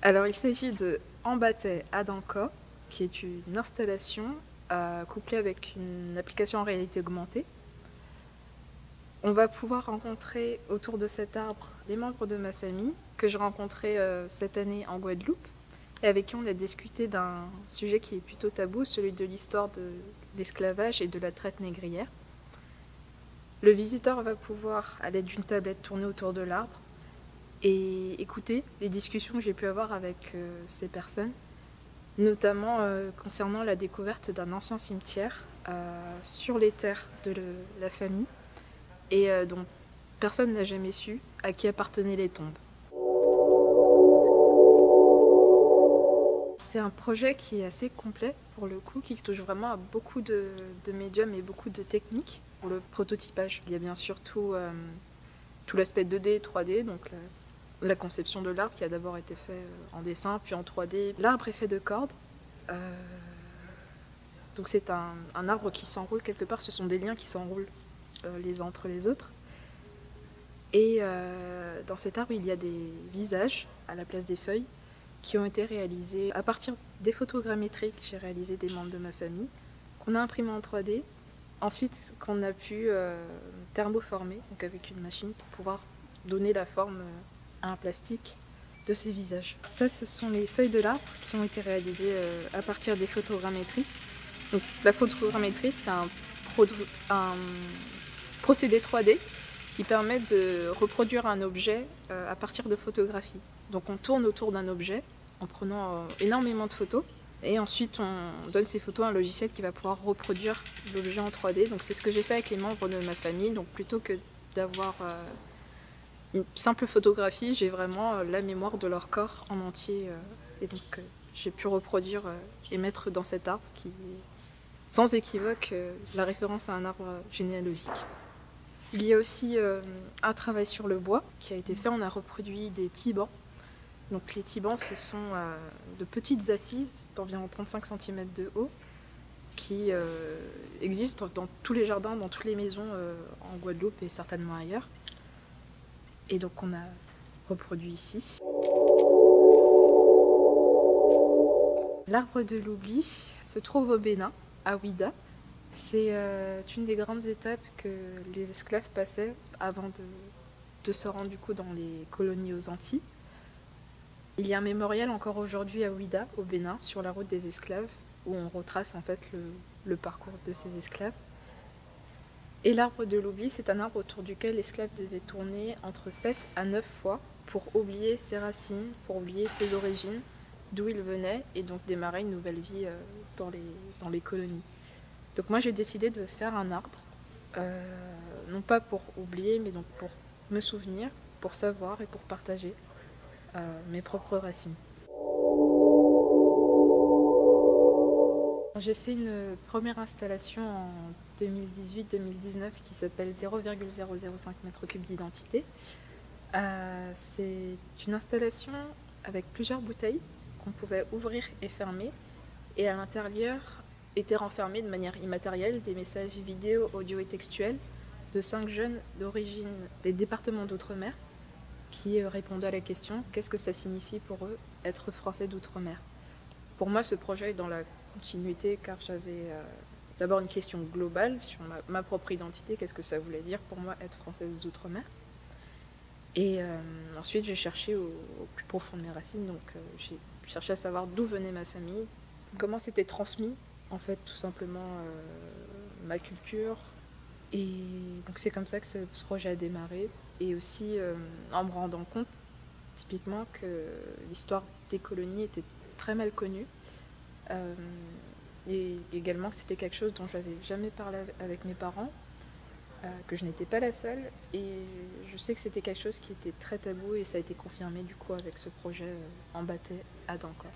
Alors, il s'agit de Embate Adanko, qui est une installation couplée avec une application en réalité augmentée. On va pouvoir rencontrer autour de cet arbre les membres de ma famille que j'ai rencontrés cette année en Guadeloupe et avec qui on a discuté d'un sujet qui est plutôt tabou, celui de l'histoire de l'esclavage et de la traite négrière. Le visiteur va pouvoir, à l'aide d'une tablette, tourner autour de l'arbre et écouter les discussions que j'ai pu avoir avec ces personnes, notamment concernant la découverte d'un ancien cimetière sur les terres de la famille et dont personne n'a jamais su à qui appartenaient les tombes. C'est un projet qui est assez complet pour le coup, qui touche vraiment à beaucoup de médiums et beaucoup de techniques pour le prototypage. Il y a bien sûr tout l'aspect 2D et 3D, donc la conception de l'arbre qui a d'abord été fait en dessin, puis en 3D. L'arbre est fait de cordes. Donc c'est un arbre qui s'enroule quelque part, ce sont des liens qui s'enroulent les uns entre les autres. Et dans cet arbre, il y a des visages à la place des feuilles qui ont été réalisés à partir des photogrammétries que j'ai réalisées des membres de ma famille, qu'on a imprimées en 3D, ensuite qu'on a pu thermoformer, donc avec une machine pour pouvoir donner la forme à un plastique de ces visages. Ça, ce sont les feuilles de l'arbre qui ont été réalisées à partir des photogrammétries. Donc, la photogrammétrie, c'est un procédé 3D qui permet de reproduire un objet à partir de photographies. Donc on tourne autour d'un objet en prenant énormément de photos et ensuite on donne ces photos à un logiciel qui va pouvoir reproduire l'objet en 3D. Donc c'est ce que j'ai fait avec les membres de ma famille. Donc plutôt que d'avoir une simple photographie, j'ai vraiment la mémoire de leur corps en entier et donc j'ai pu reproduire et mettre dans cet arbre qui est sans équivoque la référence à un arbre généalogique. Il y a aussi un travail sur le bois qui a été fait. On a reproduit des tibans. Donc les tibans, ce sont de petites assises d'environ 35 cm de haut qui existent dans tous les jardins, dans toutes les maisons en Guadeloupe et certainement ailleurs. Et donc on a reproduit ici. L'arbre de l'oubli se trouve au Bénin, à Ouidah. C'est une des grandes étapes que les esclaves passaient avant de se rendre du coup dans les colonies aux Antilles. Il y a un mémorial encore aujourd'hui à Ouidah, au Bénin, sur la route des esclaves, où on retrace en fait le parcours de ces esclaves. Et l'arbre de l'oubli, c'est un arbre autour duquel l'esclave devait tourner entre 7 à 9 fois pour oublier ses racines, pour oublier ses origines, d'où il venait, et donc démarrer une nouvelle vie dans les colonies. Donc moi j'ai décidé de faire un arbre, non pas pour oublier, mais donc pour me souvenir, pour savoir et pour partager mes propres racines. J'ai fait une première installation en 2018-2019 qui s'appelle 0,005 m3 d'identité. C'est une installation avec plusieurs bouteilles qu'on pouvait ouvrir et fermer, et à l'intérieur étaient renfermés de manière immatérielle des messages vidéo, audio et textuels de 5 jeunes d'origine des départements d'outre-mer qui répondaient à la question « Qu'est-ce que ça signifie pour eux être français d'outre-mer ?» Pour moi, ce projet est dans la continuité car j'avais d'abord une question globale sur ma propre identité, qu'est-ce que ça voulait dire pour moi être française d'outre-mer. Et ensuite, j'ai cherché au plus profond de mes racines, donc j'ai cherché à savoir d'où venait ma famille, comment c'était transmis, en fait, tout simplement ma culture. Et donc c'est comme ça que ce projet a démarré. Et aussi en me rendant compte, typiquement, que l'histoire des colonies était très mal connue. Et également que c'était quelque chose dont j'avais jamais parlé avec mes parents, que je n'étais pas la seule. Et je sais que c'était quelque chose qui était très tabou et ça a été confirmé du coup avec ce projet Embate Adanko.